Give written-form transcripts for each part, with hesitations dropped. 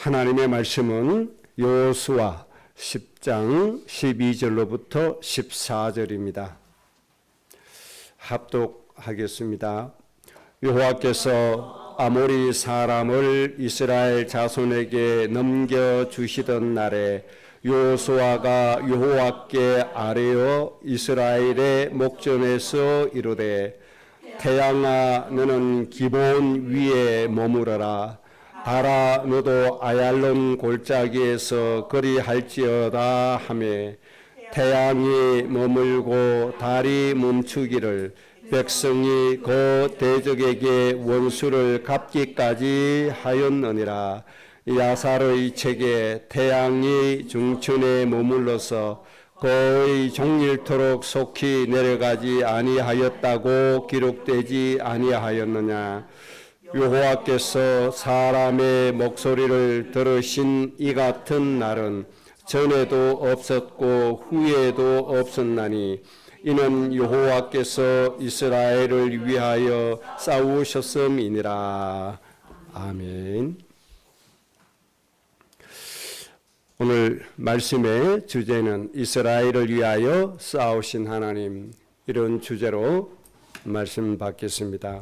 하나님의 말씀은 여호수아 10장 12절로부터 14절입니다. 합독하겠습니다. 여호와께서 아모리 사람을 이스라엘 자손에게 넘겨주시던 날에 여호수아가 여호와께 아뢰어 이스라엘의 목전에서 이르되 태양아 너는 기본 위에 머무러라. 달아 너도 아얄론 골짜기에서 거리할지어다 하매 태양이 머물고 달이 멈추기를 백성이 그 대적에게 원수를 갚기까지 하였느니라. 야살의 책에 태양이 중천에 머물러서 거의 종일토록 속히 내려가지 아니하였다고 기록되지 아니하였느냐. 여호와께서 사람의 목소리를 들으신 이 같은 날은 전에도 없었고 후에도 없었나니 이는 여호와께서 이스라엘을 위하여 싸우셨음이니라. 아멘. 오늘 말씀의 주제는 이스라엘을 위하여 싸우신 하나님, 이런 주제로 말씀 받겠습니다.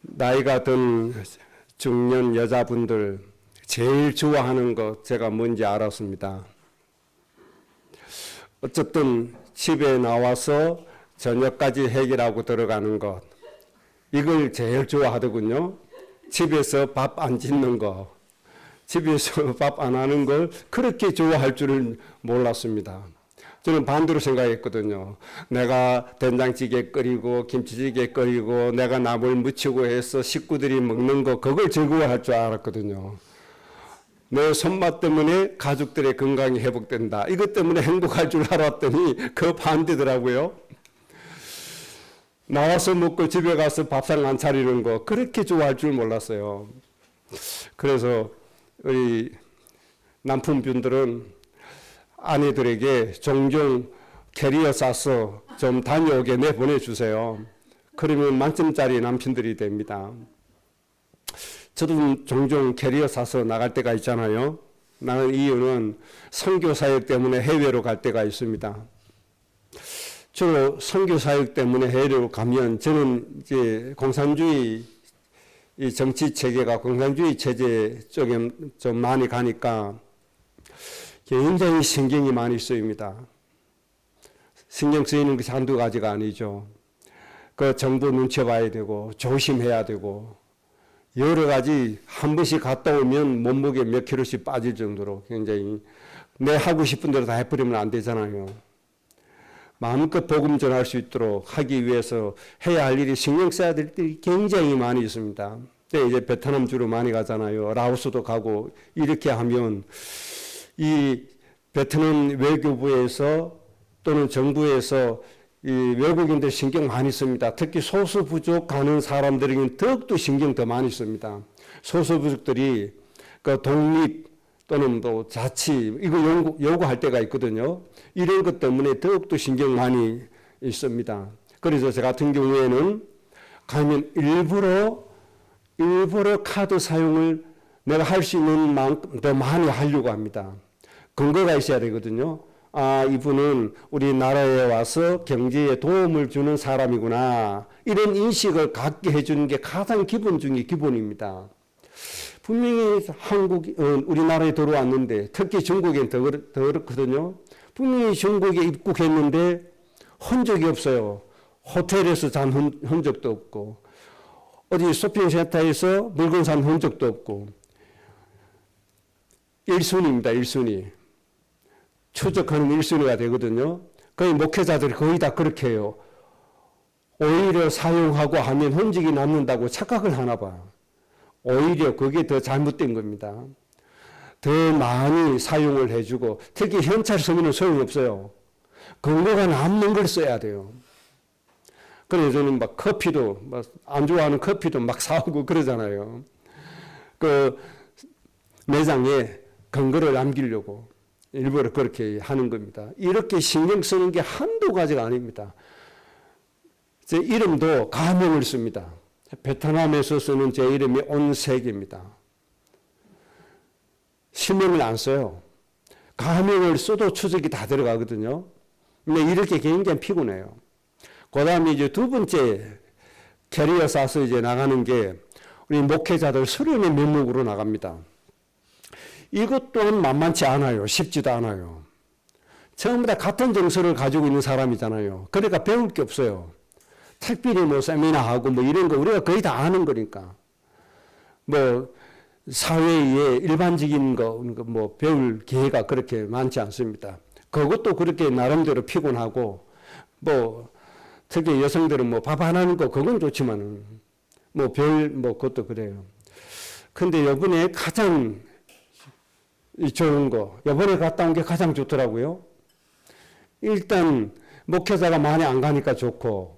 나이가 든 중년 여자분들 제일 좋아하는 것 제가 뭔지 알았습니다. 어쨌든 집에 나와서 저녁까지 해결하고 들어가는 것, 이걸 제일 좋아하더군요. 집에서 밥 안 짓는 거, 집에서 밥 안 하는 걸 그렇게 좋아할 줄은 몰랐습니다. 저는 반대로 생각했거든요. 내가 된장찌개 끓이고 김치찌개 끓이고 내가 나물 무치고 해서 식구들이 먹는 거, 그걸 즐거워할 줄 알았거든요. 내 손맛 때문에 가족들의 건강이 회복된다, 이것 때문에 행복할 줄 알았더니 그 반대더라고요. 나와서 먹고 집에 가서 밥상 안 차리는 거 그렇게 좋아할 줄 몰랐어요. 그래서 우리 남편분들은 아내들에게 종종 캐리어 싸서 좀 다녀오게 내보내주세요. 그러면 만점짜리 남편들이 됩니다. 저도 종종 캐리어 싸서 나갈 때가 있잖아요. 나는 이유는 선교사역 때문에 해외로 갈 때가 있습니다. 주로 선교사역 때문에 해외로 가면 저는 이제 공산주의 이 정치 체계가 공산주의 체제 쪽에 좀 많이 가니까 굉장히 신경이 많이 쓰입니다. 신경 쓰이는 것이 한두 가지가 아니죠. 그 정부 눈치 봐야 되고 조심해야 되고 여러 가지, 한 번씩 갔다 오면 몸무게 몇 킬로씩 빠질 정도로 굉장히 내 하고 싶은 대로 다 해버리면 안 되잖아요. 마음껏 복음 전할 수 있도록 하기 위해서 해야 할 일이, 신경 써야 될 일이 굉장히 많이 있습니다. 이제 베트남 주로 많이 가잖아요. 라오스도 가고. 이렇게 하면 이 베트남 외교부에서 또는 정부에서 이 외국인들 신경 많이 씁니다. 특히 소수 부족 가는 사람들에게는 더욱더 신경 더 많이 씁니다. 소수 부족들이 그 독립 또는 또 자치 이거 요구할 때가 있거든요. 이런 것 때문에 더욱더 신경 많이 있습니다. 그래서 저 같은 경우에는 가면 일부러 카드 사용을 내가 할 수 있는 만큼 더 많이 하려고 합니다. 근거가 있어야 되거든요. 아, 이분은 우리나라에 와서 경제에 도움을 주는 사람이구나, 이런 인식을 갖게 해주는 게 가장 기본 중에 기본입니다. 분명히 우리나라에 들어왔는데, 특히 중국엔 더 그렇거든요. 분명히 중국에 입국했는데 흔적이 없어요. 호텔에서 잔 흔적도 없고, 어디 쇼핑센터에서 물건 산 흔적도 없고. 1순위입니다. 1순위. 추적하는 1순위가 되거든요. 거의 목회자들이 거의 다 그렇게 해요. 오히려 사용하고 하면 흔적이 남는다고 착각을 하나 봐. 오히려 그게 더 잘못된 겁니다. 더 많이 사용을 해주고, 특히 현찰 쓰면 소용없어요. 근거가 남는 걸 써야 돼요. 그래서 저는 막 커피도, 안 좋아하는 커피도 막 사오고 그러잖아요. 그 매장에 근거를 남기려고 일부러 그렇게 하는 겁니다. 이렇게 신경 쓰는 게 한두 가지가 아닙니다. 제 이름도 가명을 씁니다. 베트남에서 쓰는 제 이름이 온색입니다. 실명을 안 써요. 가명을 써도 추적이 다 들어가거든요. 근데 이렇게 굉장히 피곤해요. 그 다음에 이제 두 번째 캐리어 싸서 이제 나가는 게 우리 목회자들 수련의 명목으로 나갑니다. 이것 또한 만만치 않아요. 쉽지도 않아요. 전부 다 같은 정서를 가지고 있는 사람이잖아요. 그러니까 배울 게 없어요. 특별히 뭐 세미나하고 뭐 이런 거 우리가 거의 다 아는 거니까. 뭐 사회의 일반적인 거 뭐 배울 기회가 그렇게 많지 않습니다. 그것도 그렇게 나름대로 피곤하고 뭐 특히 여성들은 뭐 밥 안 하는 거 그건 좋지만은 뭐 그것도 그래요. 근데 이번에 가장 좋은 거, 이번에 갔다 온 게 가장 좋더라고요. 일단 목회자가 많이 안 가니까 좋고,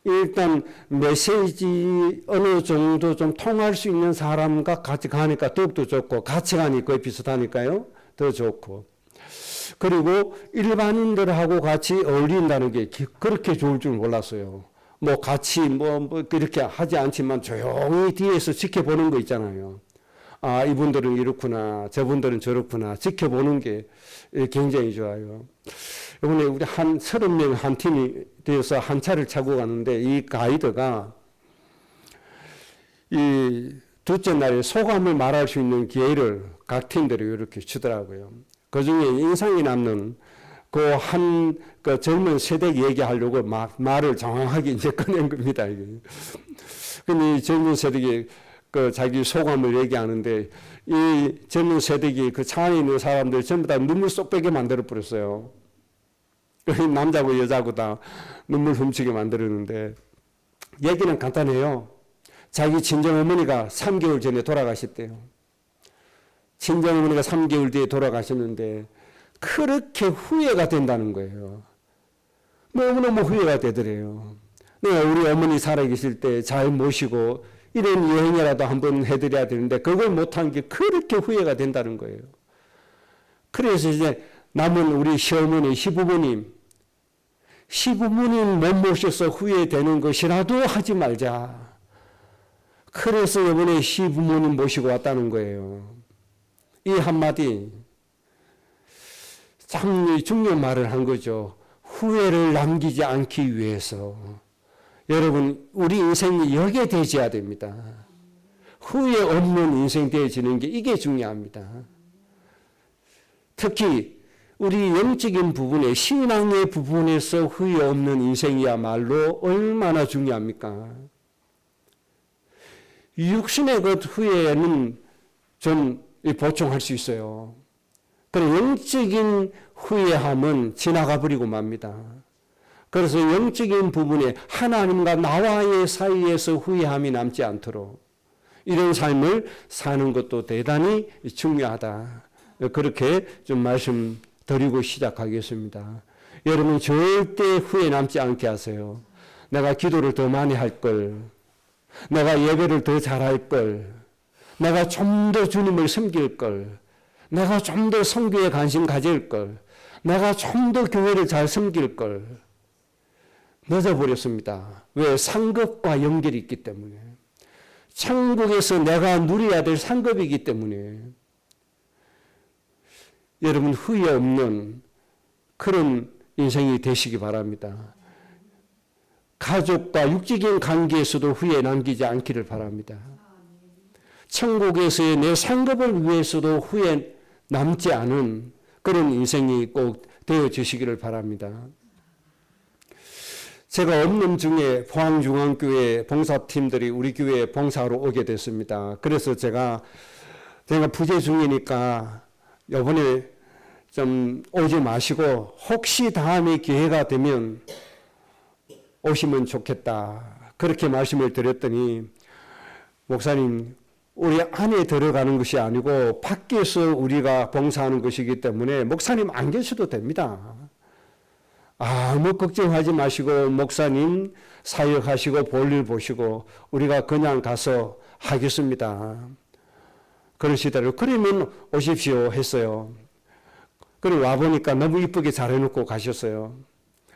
일단 메시지 어느 정도 좀 통할 수 있는 사람과 같이 가니까 더욱더 좋고, 가치관이 거의 비슷하니까요. 더 좋고. 그리고 일반인들하고 같이 어울린다는 게 그렇게 좋을 줄 몰랐어요. 뭐 같이 뭐 그렇게 하지 않지만 조용히 뒤에서 지켜보는 거 있잖아요. 아, 이분들은 이렇구나, 저분들은 저렇구나, 지켜보는 게 굉장히 좋아요. 이번에 우리 30명 한 팀이 되어서 한 차를 타고 가는데 이 가이드가 이 둘째 날에 소감을 말할 수 있는 기회를 각 팀들이 이렇게 주더라고요. 그 중에 인상이 남는 그 젊은 세대 얘기하려고 말을 정확하게 이제 꺼낸 겁니다. 근데 이 젊은 세대기 자기 소감을 얘기하는데 이 젊은 세대기 그 차 안에 있는 사람들 전부 다 눈물 쏙 빼게 만들어 버렸어요. 남자고 여자고 다 눈물 훔치게 만들었는데 얘기는 간단해요. 자기 친정어머니가 3개월 전에 돌아가셨대요. 친정어머니가 3개월 뒤에 돌아가셨는데 그렇게 후회가 된다는 거예요. 너무너무 후회가 되더래요. 내가 우리 어머니 살아계실 때 잘 모시고 이런 여행이라도 한번 해드려야 되는데 그걸 못한 게 그렇게 후회가 된다는 거예요. 그래서 이제 남은 우리 시어머니, 시부모님 못 모셔서 후회되는 것이라도 하지 말자. 그래서 이번에 시부모님 모시고 왔다는 거예요. 이 한마디 참 중요한 말을 한 거죠. 후회를 남기지 않기 위해서. 여러분, 우리 인생이 여기에 되어야 됩니다. 후회 없는 인생 되어지는 게 이게 중요합니다. 특히 우리 영적인 부분에 신앙의 부분에서 후회 없는 인생이야말로 얼마나 중요합니까? 육신의 것 후회는 좀 보충할 수 있어요. 그런데 영적인 후회함은 지나가 버리고 맙니다. 그래서 영적인 부분에 하나님과 나와의 사이에서 후회함이 남지 않도록 이런 삶을 사는 것도 대단히 중요하다. 그렇게 좀 말씀드리고 시작하겠습니다. 여러분 절대 후회 남지 않게 하세요. 내가 기도를 더 많이 할 걸, 내가 예배를 더 잘할 걸, 내가 좀 더 주님을 섬길 걸, 내가 좀 더 선교에 관심 가질 걸, 내가 좀 더 교회를 잘 섬길 걸. 늦어버렸습니다. 왜? 상급과 연결이 있기 때문에. 천국에서 내가 누려야 될 상급이기 때문에. 여러분 후회 없는 그런 인생이 되시기 바랍니다. 가족과 육적인 관계에서도 후회 남기지 않기를 바랍니다. 천국에서의 내 상급을 위해서도 후회 남지 않은 그런 인생이 꼭 되어주시기를 바랍니다. 제가 없는 중에 포항중앙교회 봉사팀들이 우리 교회에 봉사하러 오게 됐습니다. 그래서 제가 부재 중이니까 이번에 좀 오지 마시고 혹시 다음에 기회가 되면 오시면 좋겠다. 그렇게 말씀을 드렸더니 목사님 우리 안에 들어가는 것이 아니고 밖에서 우리가 봉사하는 것이기 때문에 목사님 안 계셔도 됩니다. 아무 걱정하지 마시고 목사님 사역하시고 볼일 보시고 우리가 그냥 가서 하겠습니다. 그러시더라고요. 그러면 오십시오 했어요. 그리고 와보니까 너무 이쁘게 잘 해놓고 가셨어요.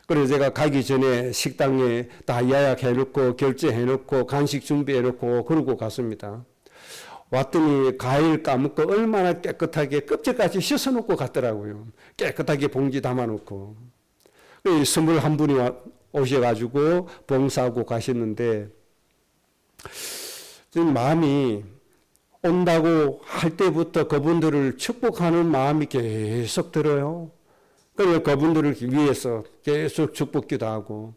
그래서 제가 가기 전에 식당에 다 예약해놓고 결제해놓고 간식 준비해놓고 그러고 갔습니다. 왔더니 과일 까먹고 얼마나 깨끗하게 껍질까지 씻어놓고 갔더라고요. 깨끗하게 봉지 담아놓고. 21분이 오셔가지고 봉사하고 가셨는데 마음이 온다고 할 때부터 그분들을 축복하는 마음이 계속 들어요. 그래서 그분들을 위해서 계속 축복기도 하고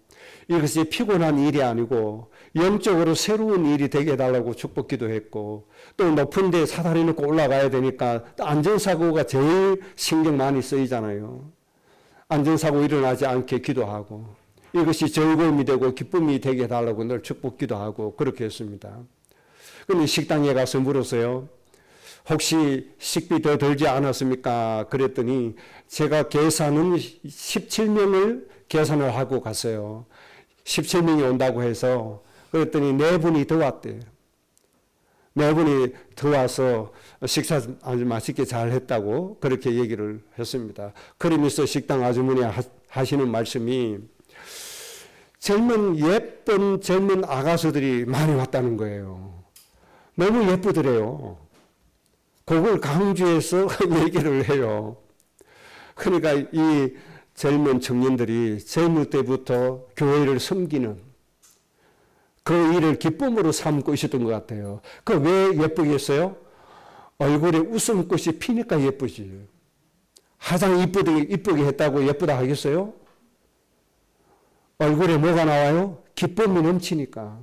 이것이 피곤한 일이 아니고 영적으로 새로운 일이 되게 해달라고 축복기도 했고 또 높은 데 사다리 놓고 올라가야 되니까 안전사고가 제일 신경 많이 쓰이잖아요. 안전사고 일어나지 않게 기도하고 이것이 즐거움이 되고 기쁨이 되게 해달라고 늘 축복기도 하고 그렇게 했습니다. 그런데 식당에 가서 물었어요. 혹시 식비 더 들지 않았습니까? 그랬더니 제가 계산은 17명을 계산을 하고 갔어요. 17명이 온다고 해서 그랬더니 4분이 더 왔대요. 4분이 더 와서 식사 아주 맛있게 잘 했다고 그렇게 얘기를 했습니다. 그러면서 식당 아주머니 하시는 말씀이 예쁜 젊은 아가수들이 많이 왔다는 거예요. 너무 예쁘더래요. 그걸 강조해서 얘기를 해요. 그러니까 이 젊은 청년들이 젊을 때부터 교회를 섬기는 그 일을 기쁨으로 삼고 있었던 것 같아요. 그 왜 예쁘겠어요? 얼굴에 웃음꽃이 피니까 예쁘지. 화장 이쁘게 했다고 예쁘다 하겠어요? 얼굴에 뭐가 나와요? 기쁨이 넘치니까.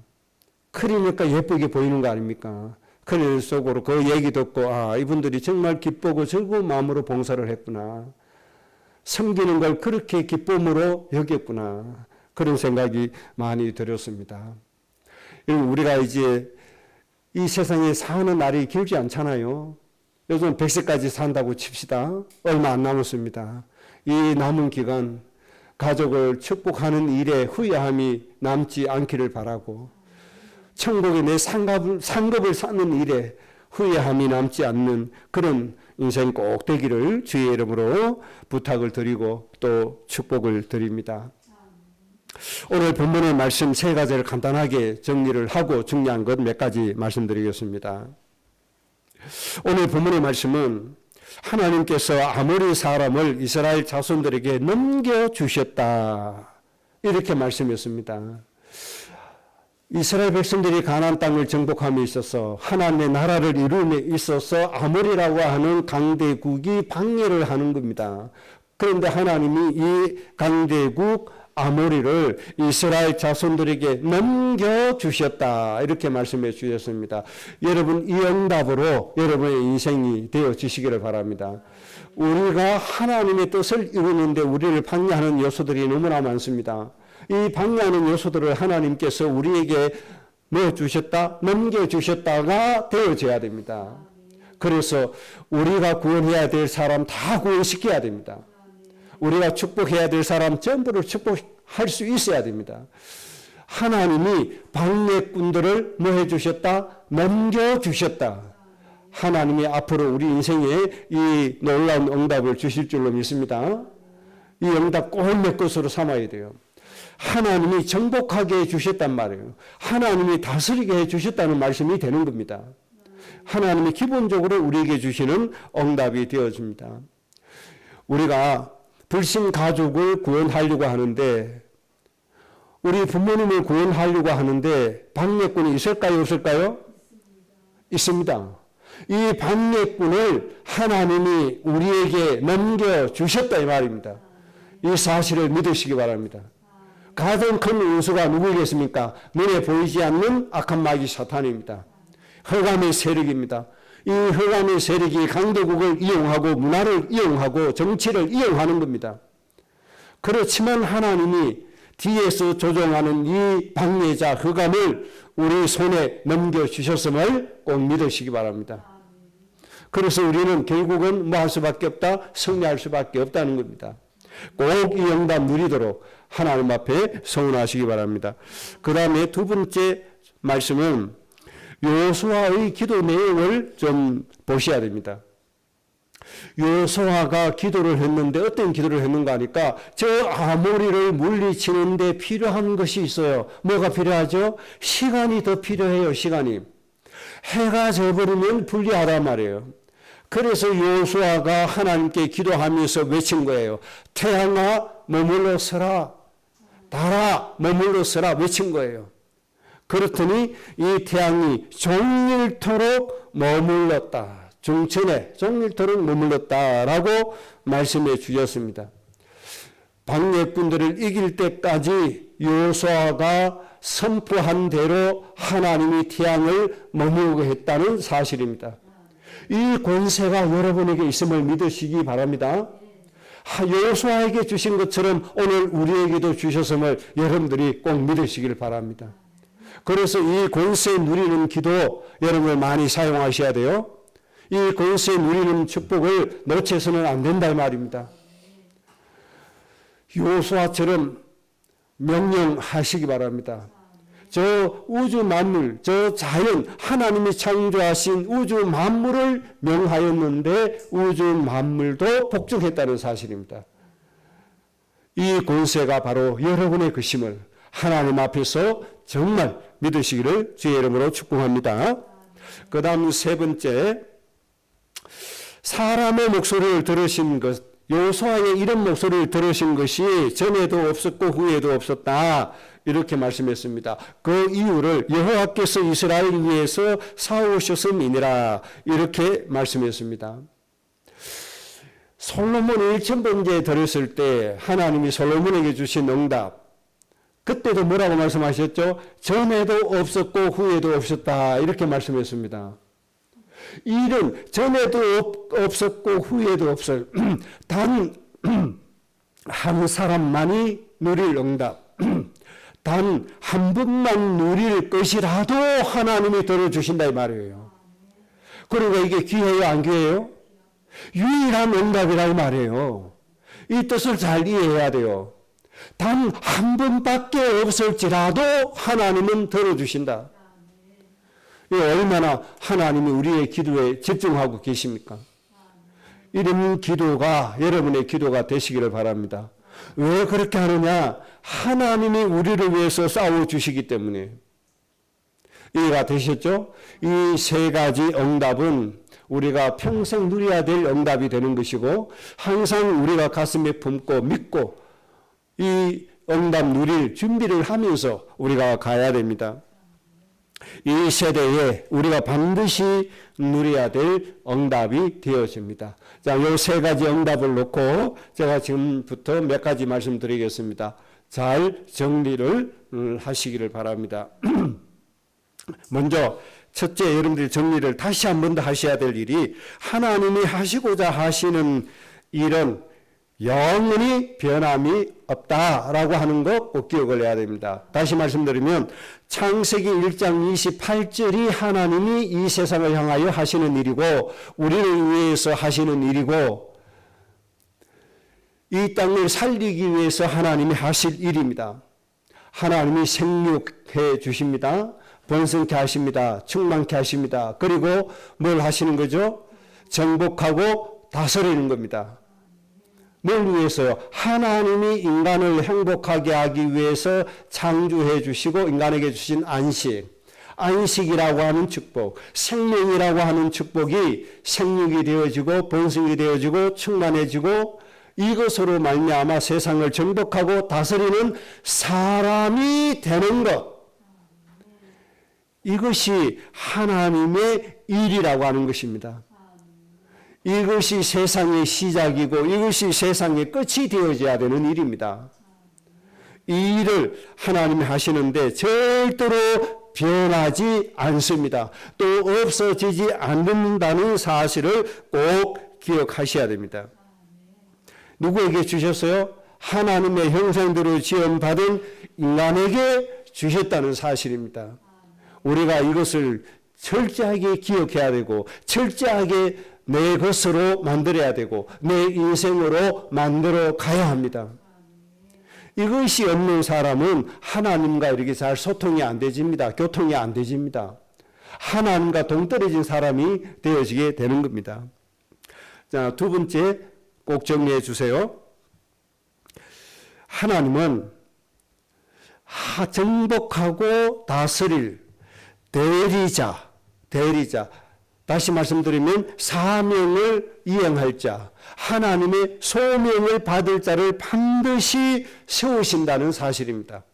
그러니까 예쁘게 보이는 거 아닙니까? 그런 속으로 그 얘기 듣고 이분들이 정말 기쁘고 즐거운 마음으로 봉사를 했구나. 섬기는 걸 그렇게 기쁨으로 여겼구나. 그런 생각이 많이 들었습니다. 우리가 이제 이 세상에 사는 날이 길지 않잖아요. 요즘 100세까지 산다고 칩시다. 얼마 안 남았습니다. 이 남은 기간 가족을 축복하는 일에 후회함이 남지 않기를 바라고 천국에 내 상급을 쌓는 일에 후회함이 남지 않는 그런 인생 꼭 되기를 주의 이름으로 부탁을 드리고 또 축복을 드립니다. 오늘 본문의 말씀 3가지를 간단하게 정리를 하고 중요한 것 몇 가지 말씀드리겠습니다. 오늘 본문의 말씀은 하나님께서 아모리 사람을 이스라엘 자손들에게 넘겨주셨다 이렇게 말씀했습니다. 이스라엘 백성들이 가나안 땅을 정복함에 있어서 하나님의 나라를 이룸에 있어서 아모리라고 하는 강대국이 방해를 하는 겁니다. 그런데 하나님이 이 강대국 아모리를 이스라엘 자손들에게 넘겨주셨다 이렇게 말씀해 주셨습니다. 여러분 이 응답으로 여러분의 인생이 되어지시기를 바랍니다. 우리가 하나님의 뜻을 이루는데 우리를 방해하는 요소들이 너무나 많습니다. 이 방해하는 요소들을 하나님께서 우리에게 넣어주셨다, 넘겨주셨다가 되어져야 됩니다. 그래서 우리가 구원해야 될 사람 다 구원시켜야 됩니다. 우리가 축복해야 될 사람 전부를 축복할 수 있어야 됩니다. 하나님이 방해꾼들을 뭐 해주셨다? 넘겨주셨다. 하나님이 앞으로 우리 인생에 이 놀라운 응답을 주실 줄로 믿습니다. 이 응답 꼭 내 것으로 삼아야 돼요. 하나님이 정복하게 해주셨단 말이에요. 하나님이 다스리게 해주셨다는 말씀이 되는 겁니다. 하나님이 기본적으로 우리에게 주시는 응답이 되어집니다. 우리가 불신 가족을 구원하려고 하는데 우리 부모님을 구원하려고 하는데 방해꾼이 있을까요? 없을까요? 있습니다. 이 방해꾼을 하나님이 우리에게 넘겨주셨다 이 말입니다. 이 사실을 믿으시기 바랍니다. 가장 큰 원수가 누구이겠습니까? 눈에 보이지 않는 악한 마귀 사탄입니다. 흑암의 세력입니다. 이 흑암의 세력이 강대국을 이용하고 문화를 이용하고 정치를 이용하는 겁니다. 그렇지만 하나님이 뒤에서 조종하는 이 방해자 흑암을 우리 손에 넘겨주셨음을 꼭 믿으시기 바랍니다. 그래서 우리는 결국은 뭐 할 수밖에 없다? 승리할 수밖에 없다는 겁니다. 꼭 이 응답 누리도록 하나님 앞에 서운하시기 바랍니다. 그 다음에 두 번째 말씀은 여호수아의 기도 내용을 좀 보셔야 됩니다. 여호수아가 기도를 했는데 어떤 기도를 했는가 하니까 저 아모리를 물리치는데 필요한 것이 있어요. 뭐가 필요하죠? 시간이 더 필요해요. 시간이. 해가 져버리면 불리하단 말이에요. 그래서 여호수아가 하나님께 기도하면서 외친 거예요. 태양아 머물러 서라. 달아 머물러 서라 외친 거예요. 그렇더니 이 태양이 종일토록 머물렀다. 중천에 종일토록 머물렀다라고 말씀해 주셨습니다. 방해꾼들을 이길 때까지 여호수아가 선포한 대로 하나님이 태양을 머물게 했다는 사실입니다. 이 권세가 여러분에게 있음을 믿으시기 바랍니다. 여호수아에게 주신 것처럼 오늘 우리에게도 주셨음을 여러분들이 꼭 믿으시길 바랍니다. 그래서 이 권세 누리는 기도 여러분을 많이 사용하셔야 돼요. 이 권세 누리는 축복을 놓쳐서는 안 된다 이 말입니다. 여호수아처럼 명령하시기 바랍니다. 저 우주 만물, 저 자연, 하나님이 창조하신 우주 만물을 명하였는데 우주 만물도 복종했다는 사실입니다. 이 권세가 바로 여러분의 것임을 하나님 앞에서 정말 믿으시기를 주의 이름으로 축복합니다. 그 다음 세 번째, 사람의 목소리를 들으신 것, 여호수아의 이런 목소리를 들으신 것이 전에도 없었고 후에도 없었다. 이렇게 말씀했습니다. 그 이유를 여호와께서 이스라엘을 위해서 사오셨음이니라. 이렇게 말씀했습니다. 솔로몬이 1000번째 들었을 때 하나님이 솔로몬에게 주신 응답, 그때도 뭐라고 말씀하셨죠? 전에도 없었고 후에도 없었다. 이렇게 말씀했습니다. 일은 전에도 없었고 후에도 없어요. 단 한 사람만이 누릴 응답, 단 한 분만 누릴 것이라도 하나님이 들어주신다 이 말이에요. 그러니까 이게 귀해요 안 귀해요? 유일한 응답이라 이 말이에요. 이 뜻을 잘 이해해야 돼요. 단 한 분밖에 없을지라도 하나님은 들어주신다. 얼마나 하나님이 우리의 기도에 집중하고 계십니까? 이런 기도가 여러분의 기도가 되시기를 바랍니다. 왜 그렇게 하느냐? 하나님이 우리를 위해서 싸워주시기 때문에. 이해가 되셨죠? 이 세 가지 응답은 우리가 평생 누려야 될 응답이 되는 것이고 항상 우리가 가슴에 품고 믿고 이 응답 누릴 준비를 하면서 우리가 가야 됩니다. 이 세대에 우리가 반드시 누려야 될 응답이 되어집니다. 자, 이 세 가지 응답을 놓고 제가 지금부터 몇 가지 말씀드리겠습니다. 잘 정리를 하시기를 바랍니다. 먼저 첫째, 여러분들이 정리를 다시 한 번 더 하셔야 될 일이 하나님이 하시고자 하시는 일은 영원히 변함이 없다라고 하는 거 꼭 기억을 해야 됩니다. 다시 말씀드리면 창세기 1장 28절이 하나님이 이 세상을 향하여 하시는 일이고 우리를 위해서 하시는 일이고 이 땅을 살리기 위해서 하나님이 하실 일입니다. 하나님이 생육해 주십니다. 번성케 하십니다. 충만케 하십니다. 그리고 뭘 하시는 거죠? 정복하고 다스리는 겁니다. 뭘 위해서요? 하나님이 인간을 행복하게 하기 위해서 창조해 주시고 인간에게 주신 안식이라고 하는 축복, 생명이라고 하는 축복이 생육이 되어지고 번성이 되어지고 충만해지고 이것으로 말미암아 세상을 정복하고 다스리는 사람이 되는 것, 이것이 하나님의 일이라고 하는 것입니다. 이것이 세상의 시작이고 이것이 세상의 끝이 되어져야 되는 일입니다. 이 일을 하나님이 하시는데 절대로 변하지 않습니다. 또 없어지지 않는다는 사실을 꼭 기억하셔야 됩니다. 누구에게 주셨어요? 하나님의 형상대로 지음받은 인간에게 주셨다는 사실입니다. 우리가 이것을 철저하게 기억해야 되고 철저하게 내 것으로 만들어야 되고 내 인생으로 만들어 가야 합니다. 이것이 없는 사람은 하나님과 이렇게 잘 소통이 안 되집니다. 교통이 안 되집니다. 하나님과 동떨어진 사람이 되어지게 되는 겁니다. 자, 두 번째 꼭 정리해 주세요. 하나님은 정복하고 다스릴 대리자, 대리자, 다시 말씀드리면 사명을 이행할 자, 하나님의 소명을 받을 자를 반드시 세우신다는 사실입니다.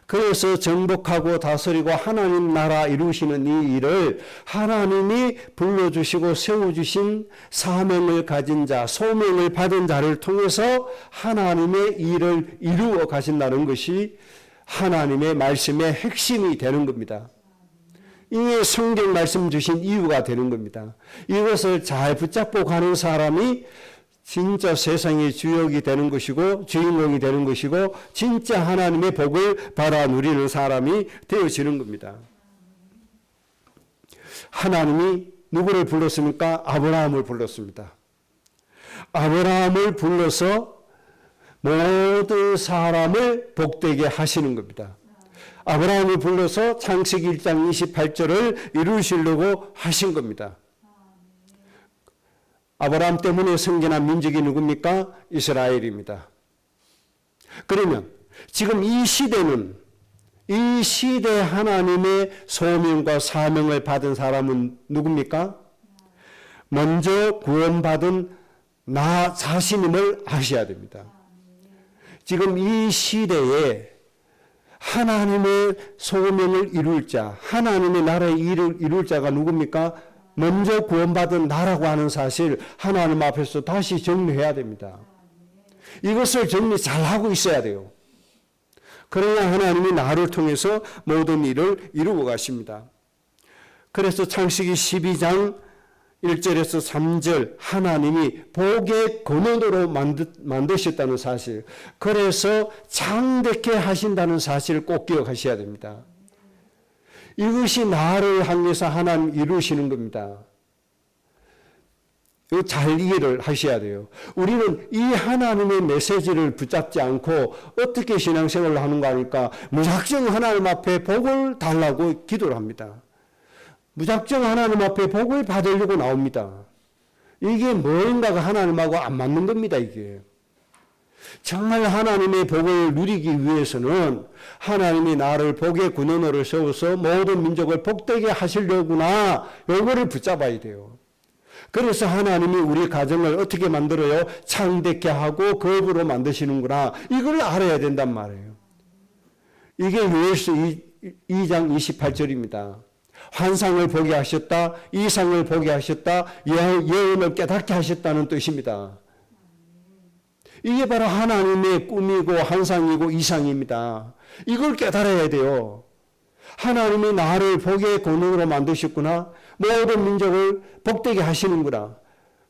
그래서 정복하고 다스리고 하나님 나라 이루시는 이 일을 하나님이 불러주시고 세워주신 사명을 가진 자, 소명을 받은 자를 통해서 하나님의 일을 이루어 가신다는 것이 하나님의 말씀의 핵심이 되는 겁니다. 이게 성경 말씀 주신 이유가 되는 겁니다. 이것을 잘 붙잡고 가는 사람이 진짜 세상의 주역이 되는 것이고 주인공이 되는 것이고 진짜 하나님의 복을 받아 누리는 사람이 되어지는 겁니다. 하나님이 누구를 불렀습니까? 아브라함을 불렀습니다. 아브라함을 불러서 모든 사람을 복되게 하시는 겁니다. 아브라함을 불러서 창세기 1장 28절을 이루시려고 하신 겁니다. 아브라함 때문에 생겨난 민족이 누굽니까? 이스라엘입니다. 그러면 지금 이 시대는 이 시대 하나님의 소명과 사명을 받은 사람은 누굽니까? 먼저 구원받은 나 자신임을 아셔야 됩니다. 지금 이 시대에 하나님의 소명을 이룰 자, 하나님의 나라의 일을 이룰 자가 누굽니까? 먼저 구원받은 나라고 하는 사실 하나님 앞에서 다시 정리해야 됩니다. 이것을 정리 잘하고 있어야 돼요. 그래야 하나님이 나를 통해서 모든 일을 이루고 가십니다. 그래서 창세기 12장 1절에서 3절 하나님이 복의 근원으로 만드셨다는 사실, 그래서 창대케 하신다는 사실을 꼭 기억하셔야 됩니다. 이것이 나를 향해서 하나님 이루시는 겁니다. 이거 잘 이해를 하셔야 돼요. 우리는 이 하나님의 메시지를 붙잡지 않고 어떻게 신앙생활을 하는가 하니까 무작정 하나님 앞에 복을 달라고 기도를 합니다. 무작정 하나님 앞에 복을 받으려고 나옵니다. 이게 뭔가가 하나님하고 안 맞는 겁니다, 이게. 정말 하나님의 복을 누리기 위해서는 하나님이 나를 복의 근원으로 세워서 모든 민족을 복되게 하시려구나, 요거를 붙잡아야 돼요. 그래서 하나님이 우리 가정을 어떻게 만들어요? 창대케 하고 거룩으로 만드시는구나, 이걸 알아야 된단 말이에요. 이게 요엘서 2장 28절입니다. 환상을 보게 하셨다, 이상을 보게 하셨다, 예언을 깨닫게 하셨다는 뜻입니다. 이게 바로 하나님의 꿈이고 환상이고 이상입니다. 이걸 깨달아야 돼요. 하나님이 나를 복의 근원으로 만드셨구나, 모든 민족을 복되게 하시는구나,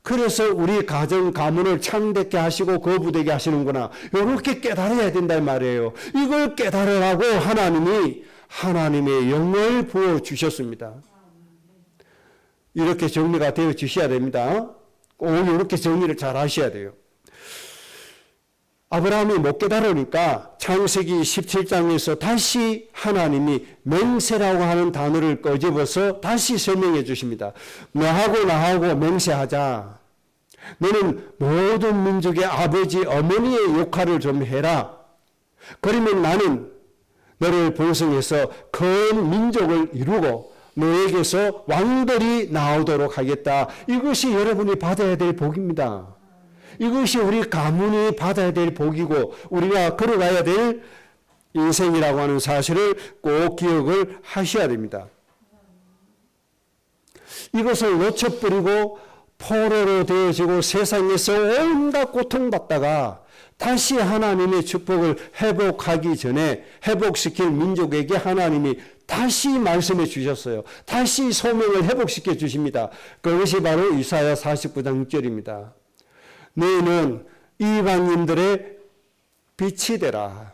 그래서 우리 가정 가문을 창대케 하시고 거부되게 하시는구나, 이렇게 깨달아야 된단 말이에요. 이걸 깨달으라고 하나님이 하나님의 영을 부어주셨습니다. 이렇게 정리가 되어 주셔야 됩니다. 오늘 이렇게 정리를 잘 하셔야 돼요. 아브라함이 못 깨달으니까 창세기 17장에서 다시 하나님이 맹세라고 하는 단어를 꺼집어서 다시 설명해 주십니다. 나하고 맹세하자. 너는 모든 민족의 아버지 어머니의 역할을 좀 해라. 그러면 나는 너를 번성해서 큰 민족을 이루고 너에게서 왕들이 나오도록 하겠다. 이것이 여러분이 받아야 될 복입니다. 이것이 우리 가문이 받아야 될 복이고 우리가 걸어가야 될 인생이라고 하는 사실을 꼭 기억을 하셔야 됩니다. 이것을 놓쳐버리고 포로로 되어지고 세상에서 온갖 고통받다가 다시 하나님의 축복을 회복하기 전에 회복시킬 민족에게 하나님이 다시 말씀해 주셨어요. 다시 소명을 회복시켜 주십니다. 그것이 바로 이사야 49장 6절입니다. 너희는 이방인들의 빛이 되라.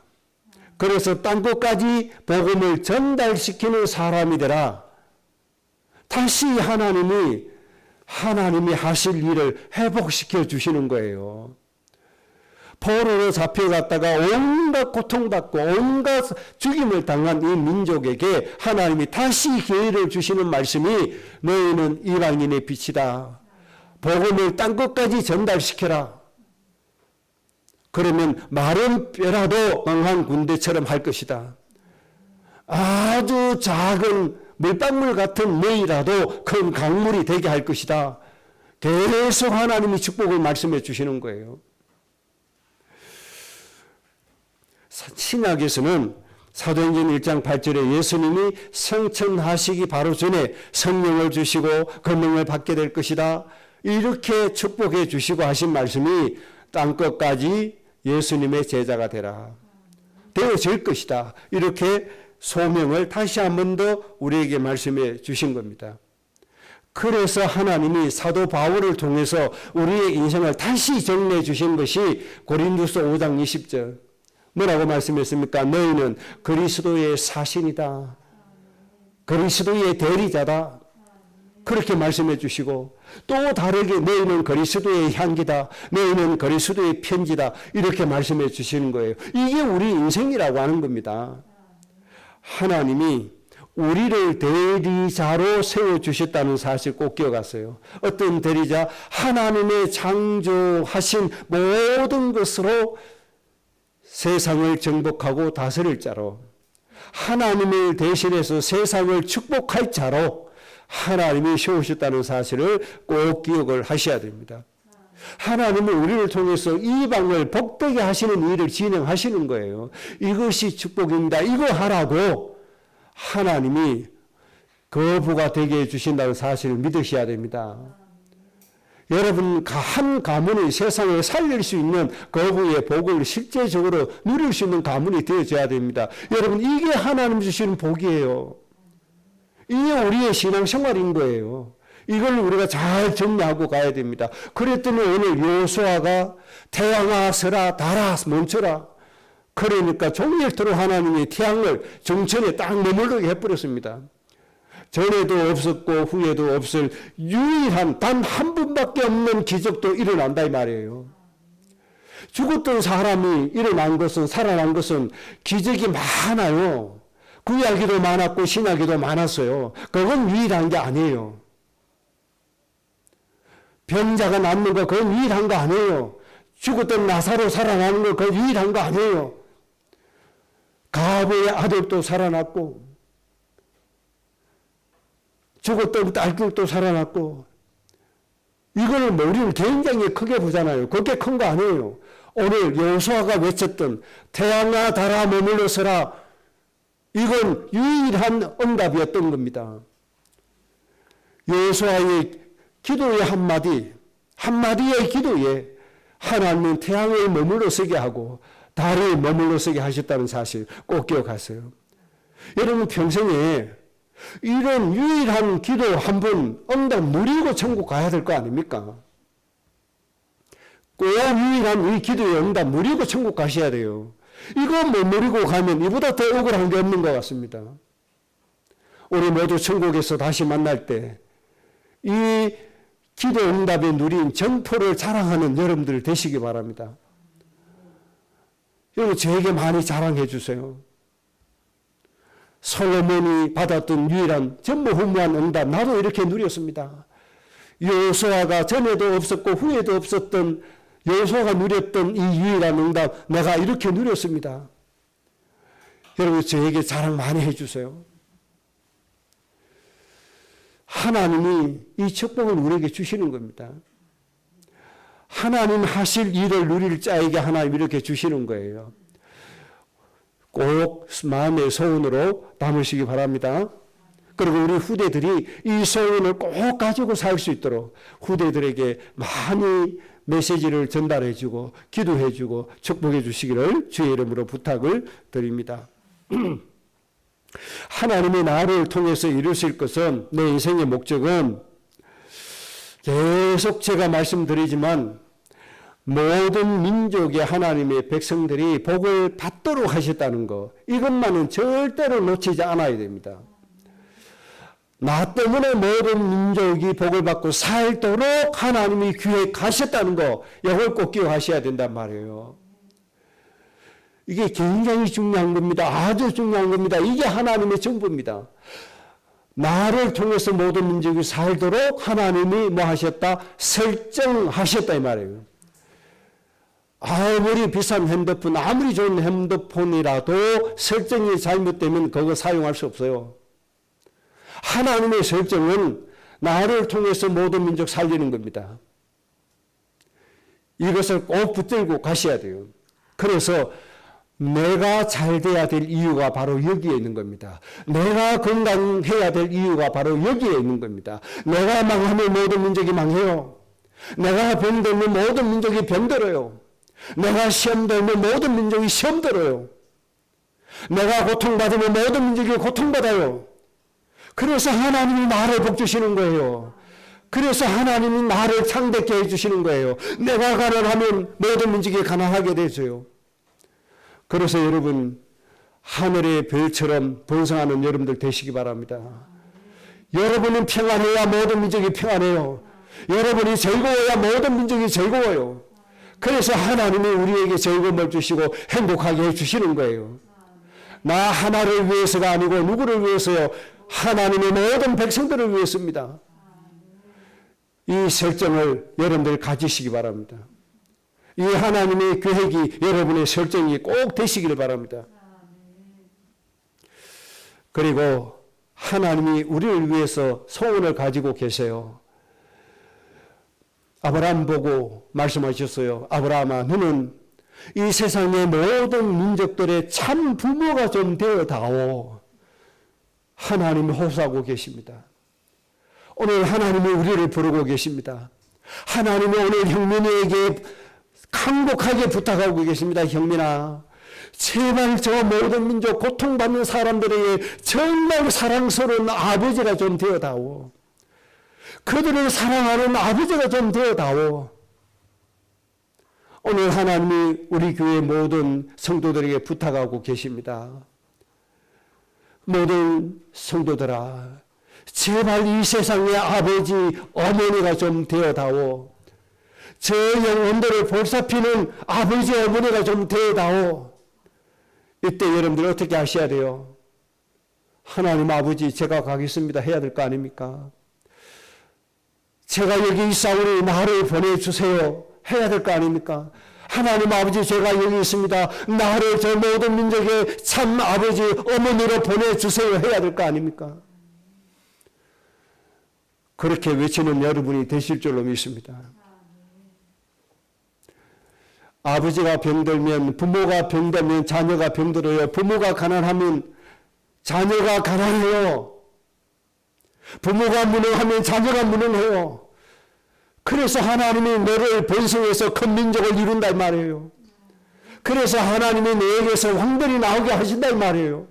그래서 땅끝까지 복음을 전달시키는 사람이 되라. 다시 하나님이 하실 일을 회복시켜 주시는 거예요. 포로로 잡혀갔다가 온갖 고통받고 온갖 죽임을 당한 이 민족에게 하나님이 다시 기회를 주시는 말씀이 너희는 이방인의 빛이다. 복음을 땅끝까지 전달시켜라. 그러면 마른 뼈라도 강한 군대처럼 할 것이다. 아주 작은 물방울 같은 너희라도 큰 강물이 되게 할 것이다. 계속 하나님이 축복을 말씀해 주시는 거예요. 신약에서는 사도행전 1장 8절에 예수님이 성천하시기 바로 전에 성령을 주시고 권능을 받게 될 것이다. 이렇게 축복해 주시고 하신 말씀이 땅끝까지 예수님의 제자가 되라. 되어질 것이다. 이렇게 소명을 다시 한 번 더 우리에게 말씀해 주신 겁니다. 그래서 하나님이 사도 바울을 통해서 우리의 인생을 다시 정리해 주신 것이 고린도서 5장 20절. 뭐라고 말씀했습니까? 너희는 그리스도의 사신이다. 그리스도의 대리자다. 그렇게 말씀해 주시고 또 다르게 너희는 그리스도의 향기다. 너희는 그리스도의 편지다. 이렇게 말씀해 주시는 거예요. 이게 우리 인생이라고 하는 겁니다. 하나님이 우리를 대리자로 세워주셨다는 사실 꼭 기억하세요. 어떤 대리자? 하나님의 창조하신 모든 것으로 세상을 정복하고 다스릴 자로, 하나님을 대신해서 세상을 축복할 자로 하나님이 세우셨다는 사실을 꼭 기억을 하셔야 됩니다. 하나님은 우리를 통해서 이방을 복되게 하시는 일을 진행하시는 거예요. 이것이 축복입니다. 이거 하라고 하나님이 거부가 되게 해주신다는 사실을 믿으셔야 됩니다. 여러분, 한 가문이 세상을 살릴 수 있는 거부의 복을 실제적으로 누릴 수 있는 가문이 되어져야 됩니다. 여러분, 이게 하나님 주시는 복이에요. 이게 우리의 신앙생활인 거예요. 이걸 우리가 잘 정리하고 가야 됩니다. 그랬더니 오늘 여호수아가 태양아 서라 달아 멈춰라. 그러니까 종일토록 하나님이 태양을 정천에 딱 머물르게 해버렸습니다. 전에도 없었고 후에도 없을 유일한 단 한 분밖에 없는 기적도 일어난다 이 말이에요. 죽었던 사람이 일어난 것은, 살아난 것은 기적이 많아요. 구약에도 많았고 신약에도 많았어요. 그건 유일한 게 아니에요. 병자가 낫는 거 그건 유일한 거 아니에요. 죽었던 나사로 살아나는 거 그건 유일한 거 아니에요. 가부의 아들도 살아났고 죽었던 딸들도 살아났고, 이걸 우리는 굉장히 크게 보잖아요. 그렇게 큰 거 아니에요. 오늘 여호수아가 외쳤던 태양아 달아 머물러 서라, 이건 유일한 응답이었던 겁니다. 여호수아의 기도의 한마디의 기도에 하나님은 태양을 머물러 서게 하고 달을 머물러 서게 하셨다는 사실 꼭 기억하세요. 여러분, 평생에 이런 유일한 기도 한 번 응답 누리고 천국 가야 될 거 아닙니까? 꼭 유일한 이 기도의 응답 누리고 천국 가셔야 돼요. 이거 못 누리고 가면 이보다 더 억울한 게 없는 것 같습니다. 우리 모두 천국에서 다시 만날 때 이 기도 응답에 누린 정포를 자랑하는 여러분들 되시기 바랍니다. 여러분, 저에게 많이 자랑해 주세요. 솔로몬이 받았던 유일한 전무후무한 응답, 나도 이렇게 누렸습니다. 여호수아가 전에도 없었고 후에도 없었던 여호수아가 누렸던 이 유일한 응답, 내가 이렇게 누렸습니다. 여러분, 저에게 자랑 많이 해주세요. 하나님이 이 축복을 우리에게 주시는 겁니다. 하나님 하실 일을 누릴 자에게 하나님 이렇게 주시는 거예요. 꼭 마음의 소원으로 담으시기 바랍니다. 그리고 우리 후대들이 이 소원을 꼭 가지고 살 수 있도록 후대들에게 많이 메시지를 전달해주고 기도해주고 축복해 주시기를 주의 이름으로 부탁을 드립니다. 하나님이 나를 통해서 이루실 것은, 내 인생의 목적은 계속 제가 말씀드리지만 모든 민족의 하나님의 백성들이 복을 받도록 하셨다는 것, 이것만은 절대로 놓치지 않아야 됩니다. 나 때문에 모든 민족이 복을 받고 살도록 하나님이 기획하셨다는 거, 이걸 꼭 기억하셔야 된단 말이에요. 이게 굉장히 중요한 겁니다. 아주 중요한 겁니다. 이게 하나님의 정부입니다. 나를 통해서 모든 민족이 살도록 하나님이 뭐 하셨다? 설정하셨다 이 말이에요. 아무리 비싼 핸드폰, 아무리 좋은 핸드폰이라도 설정이 잘못되면 그거 사용할 수 없어요. 하나님의 설정은 나를 통해서 모든 민족 살리는 겁니다. 이것을 꼭 붙들고 가셔야 돼요. 그래서 내가 잘 돼야 될 이유가 바로 여기에 있는 겁니다. 내가 건강해야 될 이유가 바로 여기에 있는 겁니다. 내가 망하면 모든 민족이 망해요. 내가 병들면 모든 민족이 병들어요. 내가 시험 들면 모든 민족이 시험 들어요. 내가 고통받으면 모든 민족이 고통받아요. 그래서 하나님이 나를 복주시는 거예요. 그래서 하나님이 나를 창대케 해주시는 거예요. 내가 가난하면 모든 민족이 가난하게 되죠. 그래서 여러분, 하늘의 별처럼 번성하는 여러분들 되시기 바랍니다. 여러분은 평안해야 모든 민족이 평안해요. 여러분이 즐거워야 모든 민족이 즐거워요. 그래서 하나님이 우리에게 즐거움을 주시고 행복하게 해주시는 거예요. 나 하나를 위해서가 아니고 누구를 위해서요? 하나님의 모든 백성들을 위해서입니다. 이 설정을 여러분들 가지시기 바랍니다. 이 하나님의 계획이 여러분의 설정이 꼭 되시기를 바랍니다. 그리고 하나님이 우리를 위해서 소원을 가지고 계세요. 아브라함 보고 말씀하셨어요. 아브라함아, 너는 이 세상의 모든 민족들의 참 부모가 좀 되어다오. 하나님이 호소하고 계십니다. 오늘 하나님이 우리를 부르고 계십니다. 하나님이 오늘 형민이에게 간곡하게 부탁하고 계십니다. 형민아, 제발 저 모든 민족 고통받는 사람들에게 정말 사랑스러운 아버지가 좀 되어다오. 그들을 사랑하는 아버지가 좀 되어다오. 오늘 하나님이 우리 교회 모든 성도들에게 부탁하고 계십니다. 모든 성도들아, 제발 이 세상의 아버지, 어머니가 좀 되어다오. 저 영혼들을 보살피는 아버지, 어머니가 좀 되어다오. 이때 여러분들 어떻게 하셔야 돼요? 하나님 아버지, 제가 가겠습니다 해야 될 거 아닙니까? 제가 여기 있사오니 나를 보내주세요 해야 될 거 아닙니까? 하나님 아버지, 제가 여기 있습니다. 나를 저 모든 민족의 참 아버지, 어머니로 보내주세요 해야 될 거 아닙니까? 그렇게 외치는 여러분이 되실 줄로 믿습니다. 아버지가 병들면, 부모가 병들면 자녀가 병들어요. 부모가 가난하면 자녀가 가난해요. 부모가 무능하면 자녀가 무능해요. 그래서 하나님이 너를 번성해서 큰 민족을 이룬다 이 말이에요. 그래서 하나님이 너에게서 왕들이 나오게 하신다 이 말이에요.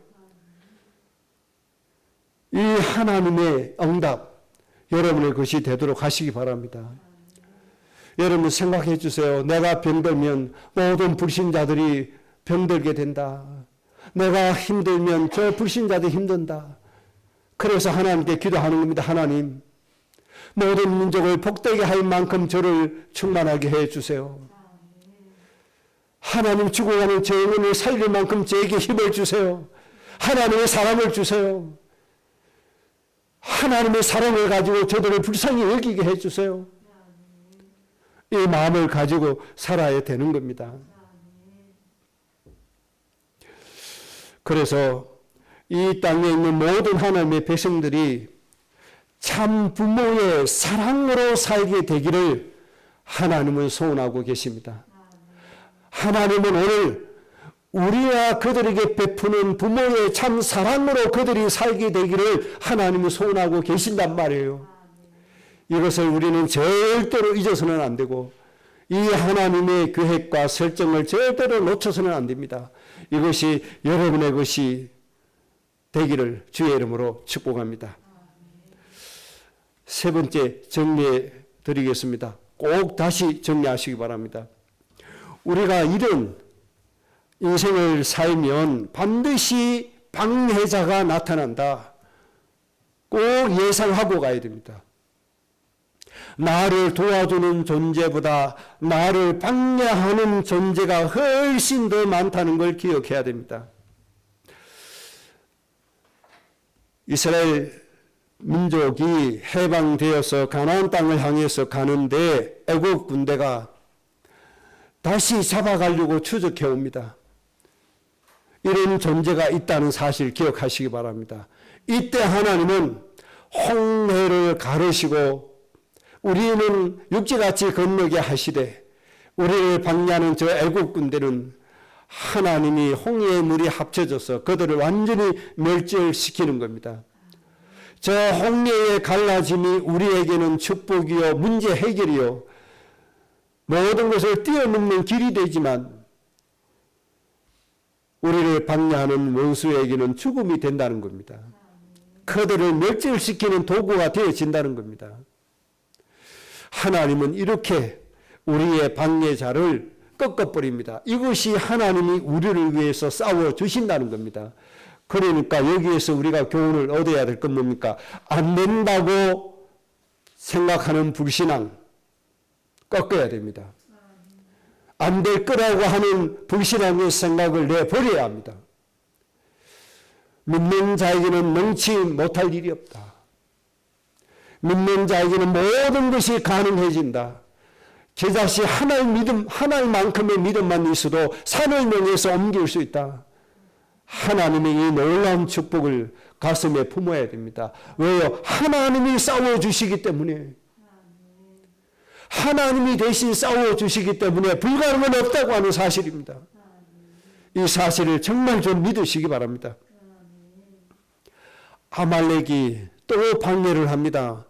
이 하나님의 응답, 여러분의 것이 되도록 하시기 바랍니다. 여러분 생각해 주세요. 내가 병들면 모든 불신자들이 병들게 된다. 내가 힘들면 저 불신자들이 힘든다. 그래서 하나님께 기도하는 겁니다. 하나님, 모든 민족을 복되게 할 만큼 저를 충만하게 해 주세요. 하나님, 죽어가는 제 영혼을 살릴 만큼 저에게 힘을 주세요. 하나님의 사랑을 주세요. 하나님의 사랑을 가지고 저들을 불쌍히 여기게 해 주세요. 이 마음을 가지고 살아야 되는 겁니다. 그래서 이 땅에 있는 모든 하나님의 백성들이 참 부모의 사랑으로 살게 되기를 하나님은 소원하고 계십니다. 하나님은 오늘 우리와 그들에게 베푸는 부모의 참 사랑으로 그들이 살게 되기를 하나님은 소원하고 계신단 말이에요. 이것을 우리는 절대로 잊어서는 안 되고, 이 하나님의 계획과 설정을 절대로 놓쳐서는 안 됩니다. 이것이 여러분의 것이 되기를 주의 이름으로 축복합니다. 세 번째 정리해 드리겠습니다. 꼭 다시 정리하시기 바랍니다. 우리가 이런 인생을 살면 반드시 방해자가 나타난다. 꼭 예상하고 가야 됩니다. 나를 도와주는 존재보다 나를 방해하는 존재가 훨씬 더 많다는 걸 기억해야 됩니다. 이스라엘 민족이 해방되어서 가나안 땅을 향해서 가는데 애국 군대가 다시 잡아가려고 추적해 옵니다. 이런 존재가 있다는 사실 기억하시기 바랍니다. 이때 하나님은 홍해를 가르시고 우리는 육지같이 건너게 하시되 우리를 방해하는 저 애국 군대는 하나님이 홍해의 물이 합쳐져서 그들을 완전히 멸절시키는 겁니다. 저 홍해의 갈라짐이 우리에게는 축복이요 문제 해결이요 모든 것을 뛰어넘는 길이 되지만 우리를 방해하는 원수에게는 죽음이 된다는 겁니다. 그들을 멸절시키는 도구가 되어진다는 겁니다. 하나님은 이렇게 우리의 방해자를 꺾어버립니다. 이것이 하나님이 우리를 위해서 싸워주신다는 겁니다. 그러니까 여기에서 우리가 교훈을 얻어야 될 건 뭡니까? 안 된다고 생각하는 불신앙 꺾어야 됩니다. 안 될 거라고 하는 불신앙의 생각을 내버려야 합니다. 믿는 자에게는 능치 못할 일이 없다. 믿는 자에게는 모든 것이 가능해진다. 제자시 하나님만큼의 믿음만 있어도 산을 명해서 옮길 수 있다. 하나님의 이 놀라운 축복을 가슴에 품어야 됩니다. 왜요? 하나님이 싸워주시기 때문에. 하나님이 대신 싸워주시기 때문에 불가능은 없다고 하는 사실입니다. 이 사실을 정말 좀 믿으시기 바랍니다. 아말렉이 또 방해를 합니다.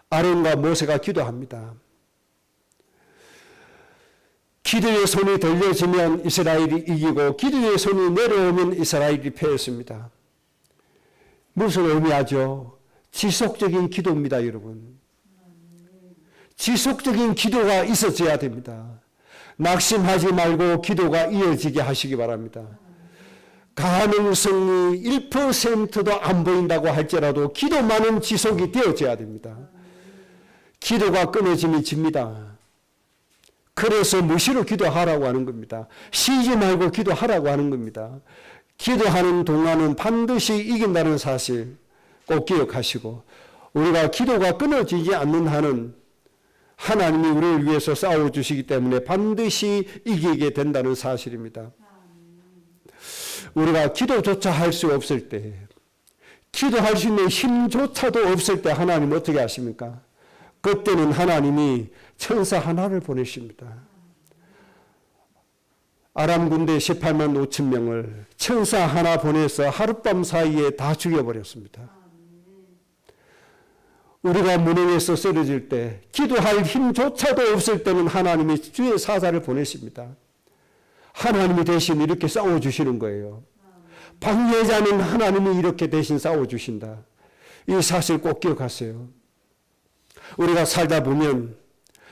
아론과 모세가 기도합니다. 기도의 손이 들려지면 이스라엘이 이기고 기도의 손이 내려오면 이스라엘이 패했습니다. 무슨 의미하죠? 지속적인 기도입니다, 여러분. 지속적인 기도가 있어져야 됩니다. 낙심하지 말고 기도가 이어지게 하시기 바랍니다. 가능성이 1%도 안 보인다고 할지라도 기도만은 지속이 되어져야 됩니다. 기도가 끊어지면 집니다. 그래서 무시로 기도하라고 하는 겁니다. 쉬지 말고 기도하라고 하는 겁니다. 기도하는 동안은 반드시 이긴다는 사실 꼭 기억하시고 우리가 기도가 끊어지지 않는 한은 하나님이 우리를 위해서 싸워주시기 때문에 반드시 이기게 된다는 사실입니다. 우리가 기도조차 할 수 없을 때, 기도할 수 있는 힘조차도 없을 때 하나님 어떻게 하십니까? 그때는 하나님이 천사 하나를 보내십니다. 아람 군대 18만 5천 명을 천사 하나 보내서 하룻밤 사이에 다 죽여버렸습니다. 우리가 무능해서 쓰러질 때, 기도할 힘조차도 없을 때는 하나님이 주의 사자를 보내십니다. 하나님이 대신 이렇게 싸워주시는 거예요. 방해자는 하나님이 이렇게 대신 싸워주신다. 이 사실 꼭 기억하세요. 우리가 살다 보면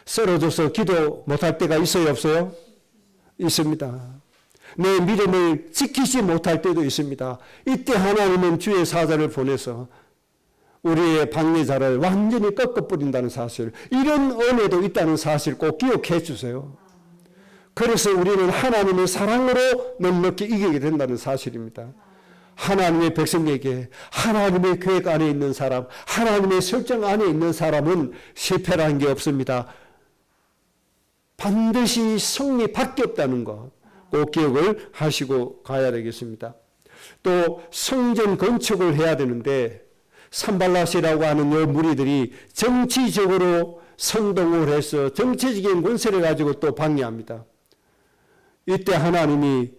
쓰러져서 기도 못할 때가 있어요, 없어요? 있습니다. 내 믿음을 지키지 못할 때도 있습니다. 이때 하나님은 주의 사자를 보내서 우리의 방해자를 완전히 꺾어버린다는 사실, 이런 은혜도 있다는 사실 꼭 기억해 주세요. 그래서 우리는 하나님의 사랑으로 넉넉히 이기게 된다는 사실입니다. 하나님의 백성에게 하나님의 계획 안에 있는 사람, 하나님의 설정 안에 있는 사람은 실패라는 게 없습니다. 반드시 승리밖에 없다는 것 꼭 기억을 하시고 가야 되겠습니다. 또 성전 건축을 해야 되는데 산발랏이라고 하는 이 무리들이 정치적으로 선동을 해서 정치적인 권세를 가지고 또 방해합니다. 이때 하나님이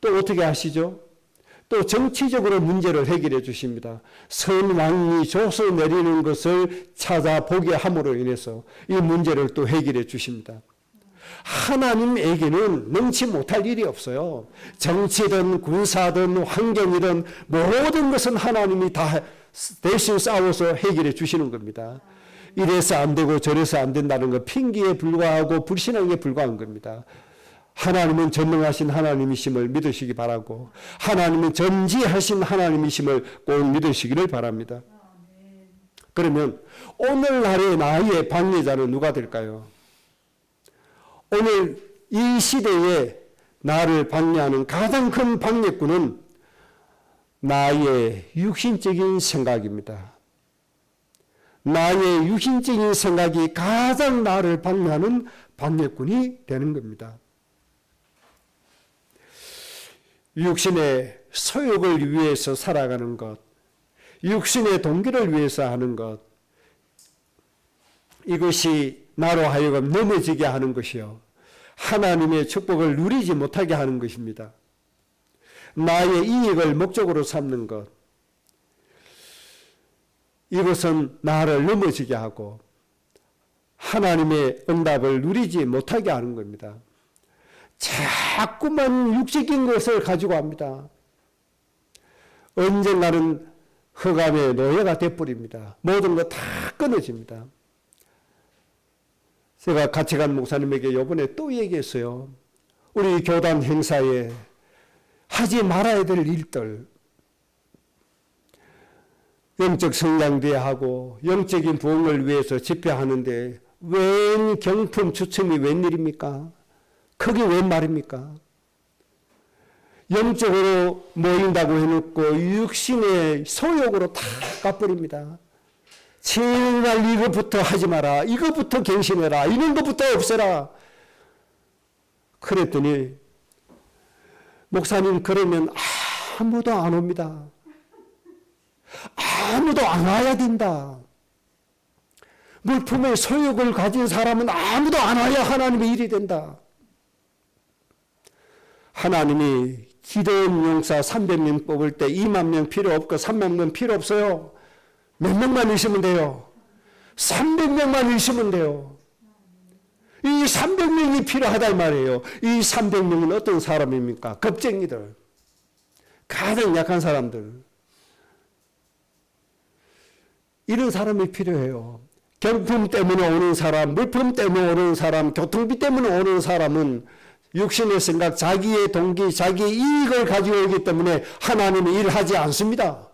또 어떻게 하시죠? 또 정치적으로 문제를 해결해 주십니다. 선왕이 조서 내리는 것을 찾아보게 함으로 인해서 이 문제를 또 해결해 주십니다. 하나님에게는 능치 못할 일이 없어요. 정치든 군사든 환경이든 모든 것은 하나님이 다 대신 싸워서 해결해 주시는 겁니다. 이래서 안 되고 저래서 안 된다는 거 핑계에 불과하고 불신앙에 불과한 겁니다. 하나님은 전능하신 하나님이심을 믿으시기 바라고 하나님은 전지하신 하나님이심을 꼭 믿으시기를 바랍니다. 그러면 오늘날의 나의 방해자는 누가 될까요? 오늘 이 시대에 나를 방해하는 가장 큰 방해꾼은 나의 육신적인 생각입니다. 나의 육신적인 생각이 가장 나를 방해하는 방해꾼이 되는 겁니다. 육신의 소욕을 위해서 살아가는 것, 육신의 동기를 위해서 하는 것, 이것이 나로 하여금 넘어지게 하는 것이요, 하나님의 축복을 누리지 못하게 하는 것입니다. 나의 이익을 목적으로 삼는 것, 이것은 나를 넘어지게 하고 하나님의 응답을 누리지 못하게 하는 겁니다. 자꾸만 육적인 것을 가지고 합니다. 언젠가는 흑암의 노예가 되어버립니다. 모든 것 다 끊어집니다. 제가 같이 간 목사님에게 이번에 또 얘기했어요. 우리 교단 행사에 하지 말아야 될 일들, 영적 성장대회하고 영적인 부흥을 위해서 집회하는데 웬 경품 추첨이 웬일입니까? 그게 웬 말입니까? 영적으로 모인다고 해놓고 육신의 소욕으로 다 갚버립니다. 제발 이거부터 하지 마라, 이거부터 갱신해라, 이런 것부터 없애라. 그랬더니 목사님, 그러면 아무도 안 옵니다. 아무도 안 와야 된다. 물품의 소욕을 가진 사람은 아무도 안 와야 하나님의 일이 된다. 하나님이 기도원 용사 300명 뽑을 때 2만 명 필요 없고 3만 명 필요 없어요. 몇 명만 있으면 돼요. 300명만 있으면 돼요. 이 300명이 필요하다 이 말이에요. 이 300명은 어떤 사람입니까? 겁쟁이들, 가장 약한 사람들, 이런 사람이 필요해요. 경품 때문에 오는 사람, 물품 때문에 오는 사람, 교통비 때문에 오는 사람은 육신의 생각, 자기의 동기, 자기의 이익을 가지고 오기 때문에 하나님의 일을 하지 않습니다.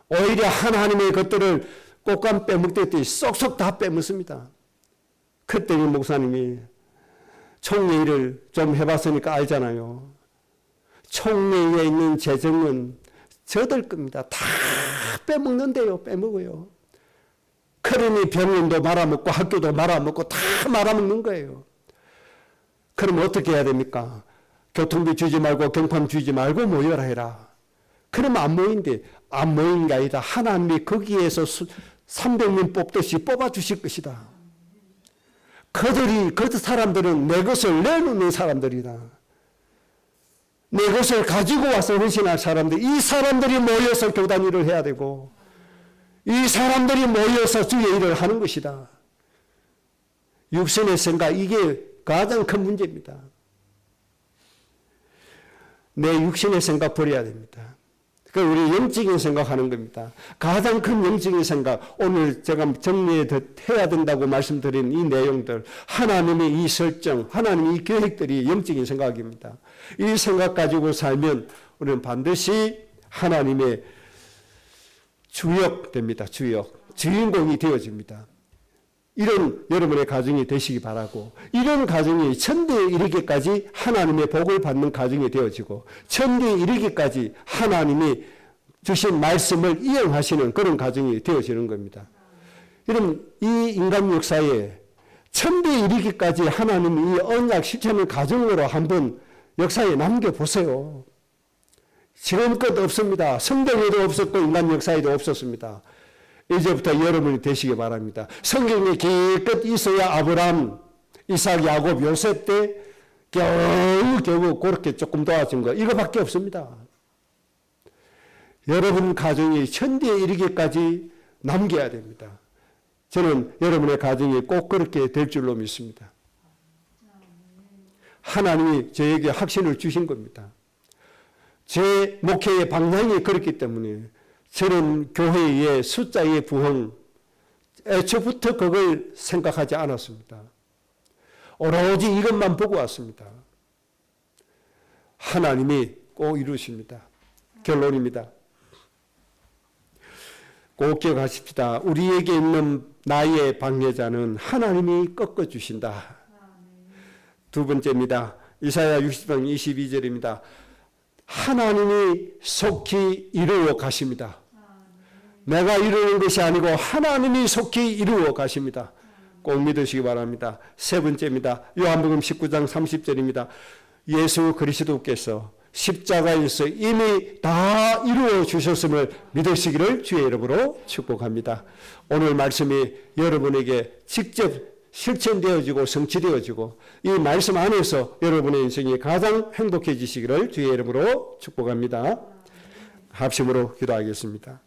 오히려 하나님의 것들을 꽃감 빼먹듯이 쏙쏙 다 빼먹습니다. 그때 목사님이 총회 일을 좀 해봤으니까 알잖아요. 총회에 있는 재정은 저들 겁니다. 다 빼먹는데요. 빼먹어요. 그러니 병원도 말아먹고 학교도 말아먹고 다 말아먹는 거예요. 그럼 어떻게 해야 됩니까? 교통비 주지 말고 경품 주지 말고 모여라 해라. 그러면 안 모인데, 안 모인 게 아니라 하나님이 거기에서 300명 뽑듯이 뽑아주실 것이다. 그 사람들은 내 것을 내놓는 사람들이다. 내 것을 가지고 와서 헌신할 사람들, 이 사람들이 모여서 교단 일을 해야 되고 이 사람들이 모여서 주의 일을 하는 것이다. 육신의 생각, 이게 가장 큰 문제입니다. 내 육신의 생각 버려야 됩니다. 그러니까 우리 영적인 생각하는 겁니다. 가장 큰 영적인 생각, 오늘 제가 정리해야 된다고 말씀드린 이 내용들, 하나님의 이 설정, 하나님의 이 계획들이 영적인 생각입니다. 이 생각 가지고 살면 우리는 반드시 하나님의 주역 됩니다. 주인공이 되어집니다. 이런 여러분의 가정이 되시기 바라고, 이런 가정이 천대에 이르기까지 하나님의 복을 받는 가정이 되어지고, 천대에 이르기까지 하나님이 주신 말씀을 이행하시는 그런 가정이 되어지는 겁니다. 여러분, 이 인간 역사에 천대에 이르기까지 하나님이 이 언약 실천의 가정으로 한번 역사에 남겨보세요. 지금껏 없습니다. 성경에도 없었고 인간 역사에도 없었습니다. 이제부터 여러분이 되시기 바랍니다. 성경에 기껏 있어야 아브람, 이삭, 야곱, 요셉 때 겨우 그렇게 조금 도와준 거, 이거밖에 없습니다. 여러분 가정이 천대에 이르기까지 남겨야 됩니다. 저는 여러분의 가정이 꼭 그렇게 될 줄로 믿습니다. 하나님이 저에게 확신을 주신 겁니다. 제 목회의 방향이 그렇기 때문에 저는 교회의 숫자의 부흥, 애초부터 그걸 생각하지 않았습니다. 오로지 이것만 보고 왔습니다. 하나님이 꼭 이루십니다. 결론입니다. 꼭 기억하십시다. 우리에게 있는 나의 방해자는 하나님이 꺾어주신다. 두 번째입니다. 이사야 60장 22절입니다. 하나님이 속히 이루어 가십니다. 내가 이루는 것이 아니고 하나님이 속히 이루어 가십니다. 꼭 믿으시기 바랍니다. 세 번째입니다. 요한복음 19장 30절입니다. 예수 그리스도께서 십자가에서 이미 다 이루어 주셨음을 믿으시기를 주의 이름으로 축복합니다. 오늘 말씀이 여러분에게 직접 실천되어지고 성취되어지고 이 말씀 안에서 여러분의 인생이 가장 행복해지시기를 주의 이름으로 축복합니다. 합심으로 기도하겠습니다.